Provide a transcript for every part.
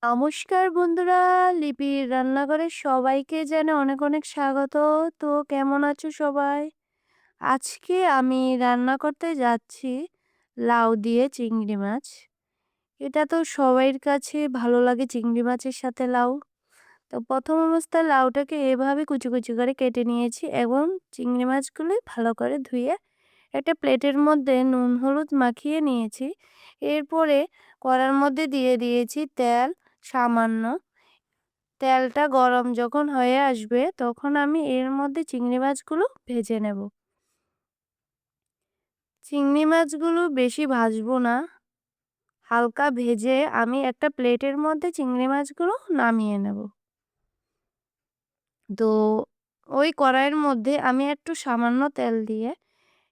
নমস্কার বন্ধুরা, লিপির রান্নাঘরে সবাইকে জানাই অনেক অনেক স্বাগত। তো কেমন আছো সবাই? আজকে আমি রান্না করতে যাচ্ছি লাউ দিয়ে চিংড়ি মাছ। এটা তো সবাইর কাছে ভালো লাগে, চিংড়ি মাছের সাথে লাউ। তো প্রথম অবস্থায় লাউটাকে এভাবে কুচি কুচি করে কেটে নিয়েছি এবং চিংড়ি মাছগুলি ভালো করে ধুয়ে একটা প্লেটের মধ্যে নুন হলুদ মাখিয়ে নিয়েছি। এরপরে কড়ার মধ্যে দিয়ে দিয়েছি তেল সামান্য। তেলটা গরম যখন হয়ে আসবে তখন আমি এর মধ্যে চিংড়ি মাছগুলো ভেজে নেব। চিংড়ি মাছগুলো বেশি ভাজবো না, হালকা ভেজে আমি একটা প্লেটের মধ্যে চিংড়ি মাছগুলো নামিয়ে নেব। তো ওই কড়াইয়ের মধ্যে আমি একটু সামান্য তেল দিয়ে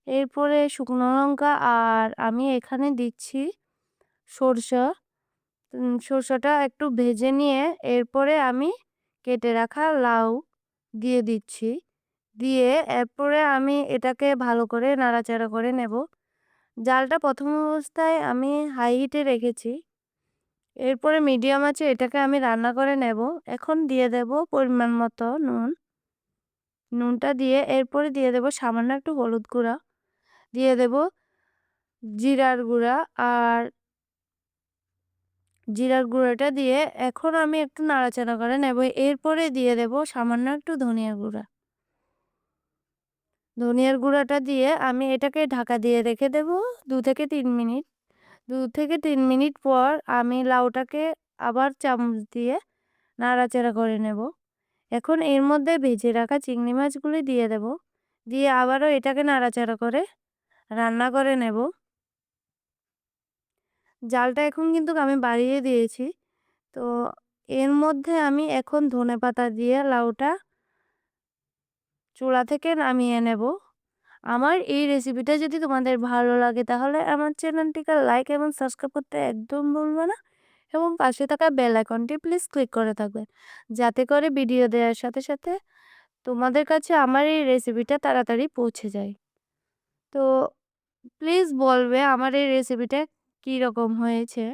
এরপরে শুকনো লঙ্কা আর আমি এখানে দিচ্ছি সরষা। সরষাটা একটু ভেজে নিয়ে এরপরে আমি কেটে রাখা লাউ দিয়ে দিচ্ছি। দিয়ে এরপরে আমি এটাকে ভালো করে নাড়াচাড়া করে নেব। জালটা প্রথম অবস্থায় আমি হাই হিটে রেখেছি। এরপরে মিডিয়াম আঁচে এটাকে আমি রান্না করে নেব। এখন দিয়ে দেব পরিমাণ মতো নুন। নুনটা দিয়ে এরপরে দিয়ে দেব সামান্য একটু হলুদ গুঁড়া। দিয়ে দেব জিরার গুঁড়া আর জিরার গুঁড়োটা দিয়ে এখন আমি একটু নাড়াচাড়া করে নেব। এরপরে দিয়ে দেব সামান্য একটু ধনিয়ার গুঁড়া। ধনিয়ার গুঁড়াটা দিয়ে আমি এটাকে ঢাকা দিয়ে রেখে দেব ২ থেকে ৩ মিনিট। ২ থেকে ৩ মিনিট পর আমি লাউটাকে আবার চামচ দিয়ে নাড়াচাড়া করে নেব। এখন এর মধ্যে ভেজে রাখা চিংড়ি মাছগুলি দিয়ে দেব। দিয়ে আবারও এটাকে নাড়াচাড়া করে রান্না করে নেব। জালটা এখন কিন্তু আমি বাড়িয়ে দিয়েছি। তো এর মধ্যে আমি এখন ধনেপাতা দিয়ে লাউটা চুলা থেকে নামিয়ে নেব। আমার এই রেসিপিটা যদি তোমাদের ভালো লাগে তাহলে আমার চ্যানেলটিকে লাইক এবং সাবস্ক্রাইব করতে একদম ভুলবে না এবং পাশে থাকা বেল আইকনটি প্লিজ ক্লিক করে থাকবেন, যাতে করে ভিডিও দেওয়ার সাথে সাথে তোমাদের কাছে আমার এই রেসিপিটা তাড়াতাড়ি পৌঁছে যায়। তো প্লিজ বলবে আমার এই রেসিপিটা কী রকম হয়েছে।